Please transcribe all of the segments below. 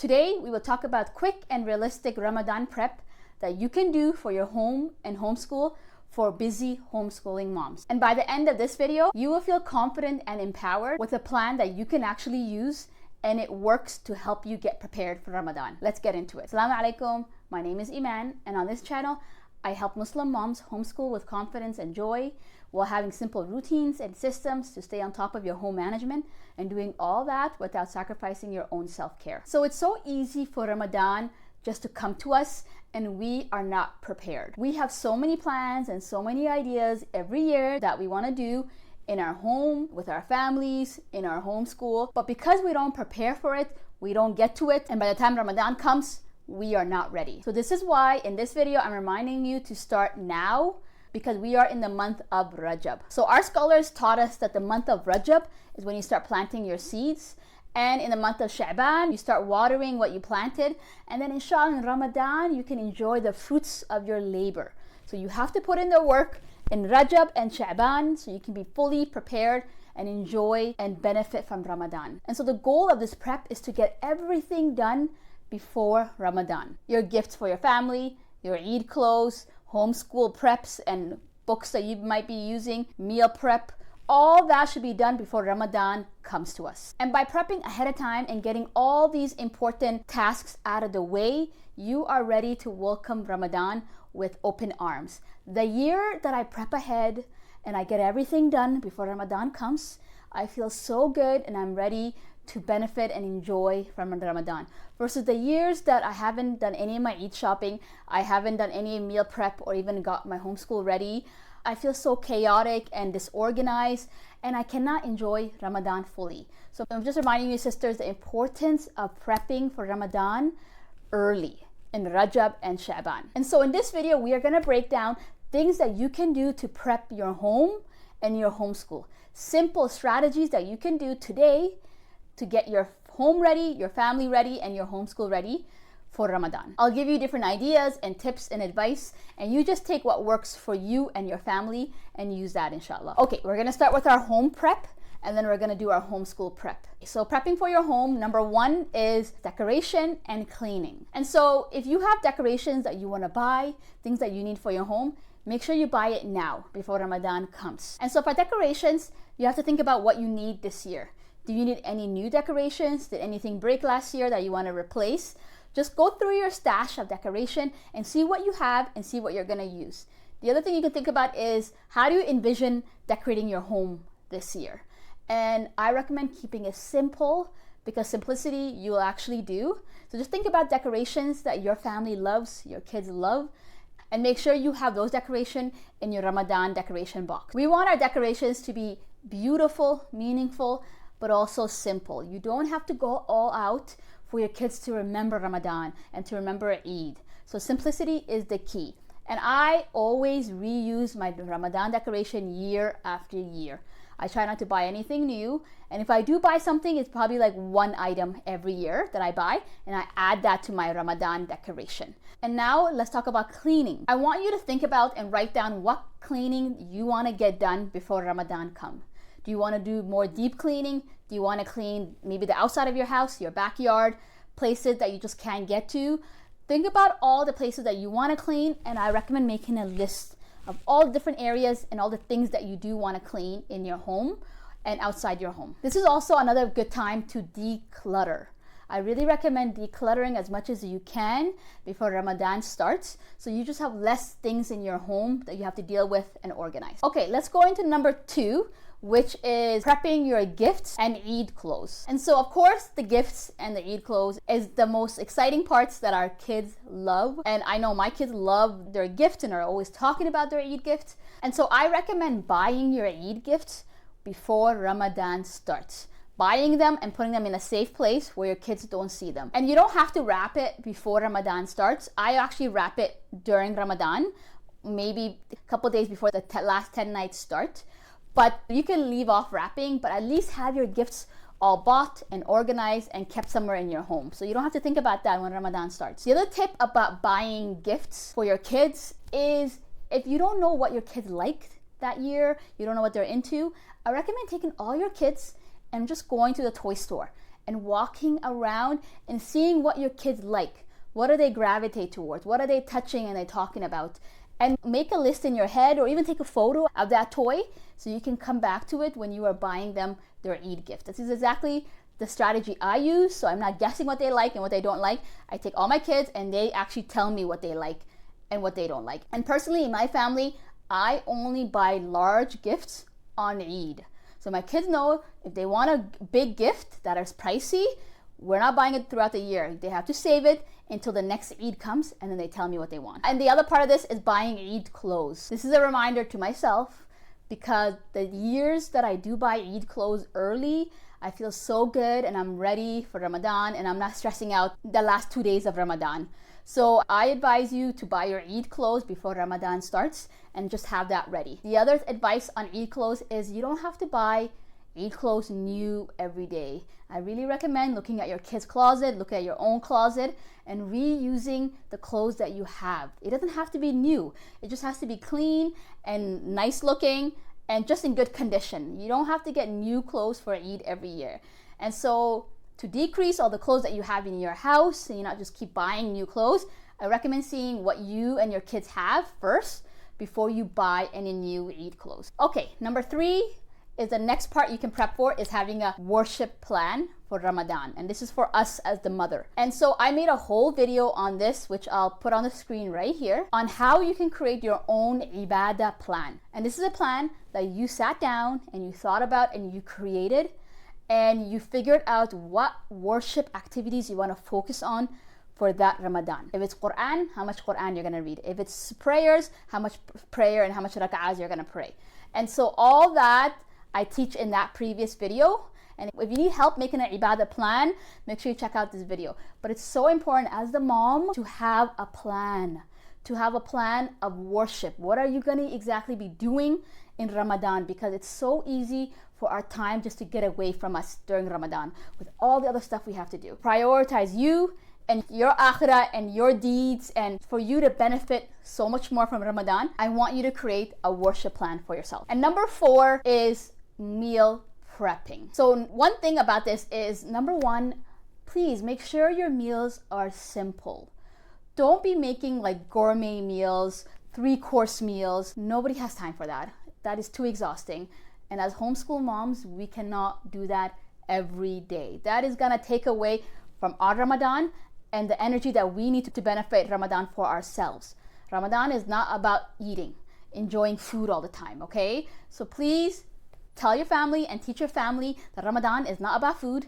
Today, we will talk about quick and realistic Ramadan prep that you can do for your home and homeschool for busy homeschooling moms. And by the end of this video, you will feel confident and empowered with a plan that you can actually use and it works to help you get prepared for Ramadan. Let's get into it. Assalamu alaikum. My name is Iman, and on this channel, I help Muslim moms homeschool with confidence and joy while having simple routines and systems to stay on top of your home management and doing all that without sacrificing your own self-care. So it's so easy for Ramadan just to come to us and we are not prepared. We have so many plans and so many ideas every year that we want to do in our home, with our families, in our homeschool. But because we don't prepare for it, we don't get to it. And by the time Ramadan comes, we are not ready. So this is why in this video, I'm reminding you to start now because we are in the month of Rajab. So our scholars taught us that the month of Rajab is when you start planting your seeds. And in the month of Shaban, you start watering what you planted. And then inshallah in Ramadan, you can enjoy the fruits of your labor. So you have to put in the work in Rajab and Shaban so you can be fully prepared and enjoy and benefit from Ramadan. And so the goal of this prep is to get everything done before Ramadan. Your gifts for your family, your Eid clothes, homeschool preps and books that you might be using, meal prep, all that should be done before Ramadan comes to us. And by prepping ahead of time and getting all these important tasks out of the way, you are ready to welcome Ramadan with open arms. The year that I prep ahead and I get everything done before Ramadan comes, I feel so good and I'm ready to benefit and enjoy from Ramadan. Versus the years that I haven't done any of my Eid shopping, I haven't done any meal prep or even got my homeschool ready, I feel so chaotic and disorganized and I cannot enjoy Ramadan fully. So I'm just reminding you sisters the importance of prepping for Ramadan early in Rajab and Shaban. And so in this video, we are gonna break down things that you can do to prep your home and your homeschool. Simple strategies that you can do today to get your home ready, your family ready, and your homeschool ready for Ramadan. I'll give you different ideas and tips and advice, and you just take what works for you and your family and use that inshallah. Okay, we're gonna start with our home prep and then we're gonna do our homeschool prep. So prepping for your home, number one is decoration and cleaning. And so if you have decorations that you wanna buy, things that you need for your home, make sure you buy it now before Ramadan comes. And so for decorations, you have to think about what you need this year. Do you need any new decorations? Did anything break last year that you wanna replace? Just go through your stash of decoration and see what you have and see what you're gonna use. The other thing you can think about is how do you envision decorating your home this year? And I recommend keeping it simple because simplicity you will actually do. So just think about decorations that your family loves, your kids love, and make sure you have those decorations in your Ramadan decoration box. We want our decorations to be beautiful, meaningful, but also simple. You don't have to go all out for your kids to remember Ramadan and to remember Eid. So simplicity is the key. And I always reuse my Ramadan decoration year after year. I try not to buy anything new. And if I do buy something, it's probably like one item every year that I buy. And I add that to my Ramadan decoration. And now let's talk about cleaning. I want you to think about and write down what cleaning you want to get done before Ramadan comes. Do you want to do more deep cleaning? Do you want to clean maybe the outside of your house, your backyard, places that you just can't get to? Think about all the places that you want to clean, and I recommend making a list of all the different areas and all the things that you do want to clean in your home and outside your home. This is also another good time to declutter. I really recommend decluttering as much as you can before Ramadan starts, so you just have less things in your home that you have to deal with and organize. Okay, let's go into number two, which is prepping your gifts and Eid clothes. And so of course the gifts and the Eid clothes is the most exciting parts that our kids love. And I know my kids love their gifts and are always talking about their Eid gifts. And so I recommend buying your Eid gifts before Ramadan starts. Buying them and putting them in a safe place where your kids don't see them. And you don't have to wrap it before Ramadan starts. I actually wrap it during Ramadan, maybe a couple days before the last 10 nights start. But you can leave off wrapping, but at least have your gifts all bought and organized and kept somewhere in your home. So you don't have to think about that when Ramadan starts. The other tip about buying gifts for your kids is if you don't know what your kids like that year, you don't know what they're into, I recommend taking all your kids and just going to the toy store and walking around and seeing what your kids like. What do they gravitate towards? What are they touching and they talking about? And make a list in your head, or even take a photo of that toy so you can come back to it when you are buying them their Eid gift. This is exactly the strategy I use, so I'm not guessing what they like and what they don't like. I take all my kids and they actually tell me what they like and what they don't like. And personally, in my family, I only buy large gifts on Eid. So my kids know if they want a big gift that is pricey, we're not buying it throughout the year. They have to save it until the next Eid comes, and then they tell me what they want. And the other part of this is buying Eid clothes. This is a reminder to myself, because the years that I do buy Eid clothes early, I feel so good and I'm ready for Ramadan, and I'm not stressing out the last 2 days of Ramadan. So I advise you to buy your Eid clothes before Ramadan starts and just have that ready. The other advice on Eid clothes is you don't have to buy Eid clothes new every day. I really recommend looking at your kids' closet, looking at your own closet, and reusing the clothes that you have. It doesn't have to be new. It just has to be clean and nice looking and just in good condition. You don't have to get new clothes for Eid every year. And so to decrease all the clothes that you have in your house and you not just keep buying new clothes, I recommend seeing what you and your kids have first before you buy any new Eid clothes. Okay, number 3 is the next part you can prep for is having a worship plan for Ramadan. And this is for us as the mother. And so I made a whole video on this, which I'll put on the screen right here, on how you can create your own ibadah plan. And this is a plan that you sat down and you thought about and you created, and you figured out what worship activities you want to focus on for that Ramadan. If it's Quran, how much Quran you're going to read. If it's prayers, how much prayer and how much rak'ahs you're going to pray. And so all that I teach in that previous video. And if you need help making an ibadah plan, make sure you check out this video. But it's so important as the mom to have a plan, of worship. What are you going to exactly be doing in Ramadan? Because it's so easy for our time just to get away from us during Ramadan with all the other stuff we have to do. Prioritize you and your akhirah and your deeds, and for you to benefit so much more from Ramadan, I want you to create a worship plan for yourself. And number 4 is meal prepping. So one thing about this is, number 1, please make sure your meals are simple. Don't be making like gourmet meals, 3-course meals. Nobody has time for that. That is too exhausting. And as homeschool moms, we cannot do that every day. That is gonna take away from our Ramadan and the energy that we need to benefit Ramadan for ourselves. Ramadan is not about eating, enjoying food all the time, okay? So please tell your family and teach your family that Ramadan is not about food.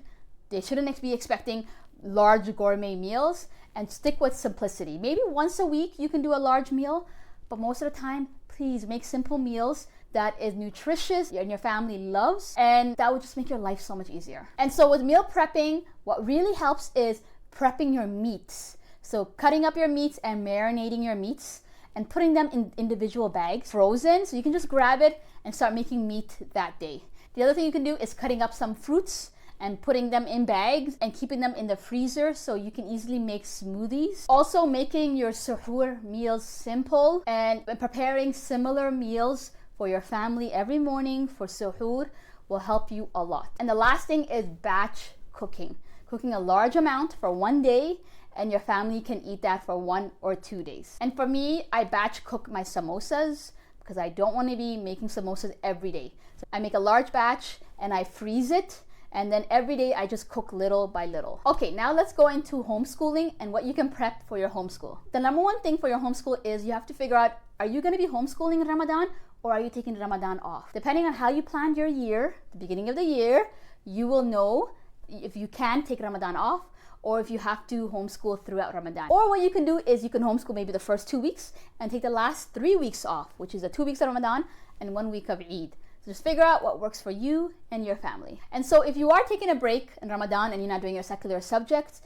They shouldn't be expecting large gourmet meals, and stick with simplicity. Maybe once a week you can do a large meal, but most of the time, please make simple meals that is nutritious and your family loves, and that would just make your life so much easier. And so with meal prepping, what really helps is prepping your meats. So cutting up your meats and marinating your meats and putting them in individual bags, frozen, so you can just grab it and start making meat that day. The other thing you can do is cutting up some fruits and putting them in bags and keeping them in the freezer so you can easily make smoothies. Also making your suhoor meals simple and preparing similar meals for your family every morning for suhoor will help you a lot. And the last thing is batch cooking. Cooking a large amount for one day, and your family can eat that for 1 or 2 days. And for me, I batch cook my samosas because I don't want to be making samosas every day. So I make a large batch and I freeze it, and then every day I just cook little by little. Okay, now let's go into homeschooling and what you can prep for your homeschool. The number 1 thing for your homeschool is you have to figure out, are you going to be homeschooling in Ramadan or are you taking Ramadan off? Depending on how you planned your year, the beginning of the year, you will know if you can take Ramadan off or if you have to homeschool throughout Ramadan. Or what you can do is you can homeschool maybe the first 2 weeks and take the last 3 weeks off, which is the 2 weeks of Ramadan and 1 week of Eid. So just figure out what works for you and your family. And so if you are taking a break in Ramadan and you're not doing your secular subjects,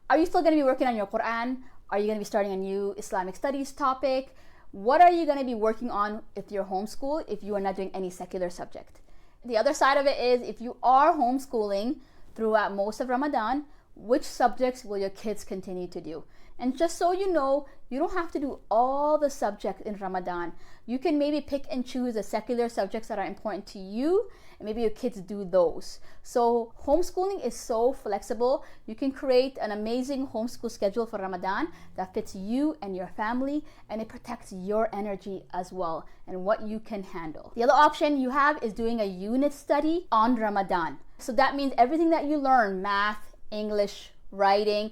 are you still going to be working on your Quran? Are you going to be starting a new Islamic studies topic? What are you going to be working on if you're homeschool if you are not doing any secular subject? The other side of it is if you are homeschooling throughout most of Ramadan, which subjects will your kids continue to do? And just so you know, you don't have to do all the subjects in Ramadan. You can maybe pick and choose the secular subjects that are important to you and maybe your kids do those. So homeschooling is so flexible. You can create an amazing homeschool schedule for Ramadan that fits you and your family, and it protects your energy as well and what you can handle. The other option you have is doing a unit study on Ramadan. So that means everything that you learn, math, English, writing,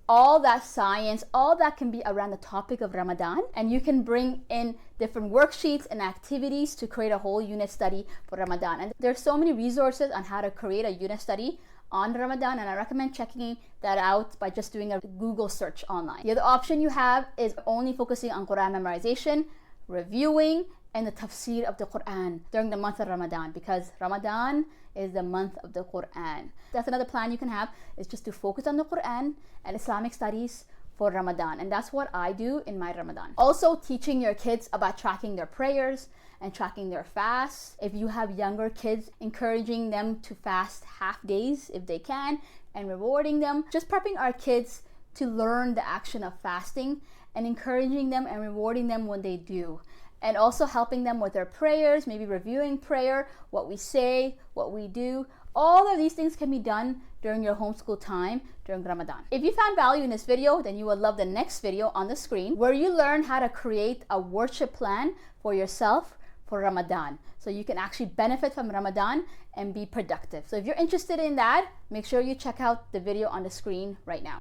all that science, all that can be around the topic of Ramadan, and you can bring in different worksheets and activities to create a whole unit study for Ramadan. And there's so many resources on how to create a unit study on Ramadan, and I recommend checking that out by just doing a Google search online. The other option you have is only focusing on Quran memorization, reviewing, and the tafsir of the Quran during the month of Ramadan, because Ramadan is the month of the Quran. That's another plan you can have, is just to focus on the Quran and Islamic studies for Ramadan, and that's what I do in my Ramadan. Also, teaching your kids about tracking their prayers and tracking their fasts. If you have younger kids, encouraging them to fast half days if they can, and rewarding them. Just prepping our kids to learn the action of fasting and encouraging them and rewarding them when they do. And also helping them with their prayers, maybe reviewing prayer, what we say, what we do. All of these things can be done during your homeschool time during Ramadan. If you found value in this video, then you will love the next video on the screen, where you learn how to create a worship plan for yourself for Ramadan, so you can actually benefit from Ramadan and be productive. So if you're interested in that, make sure you check out the video on the screen right now.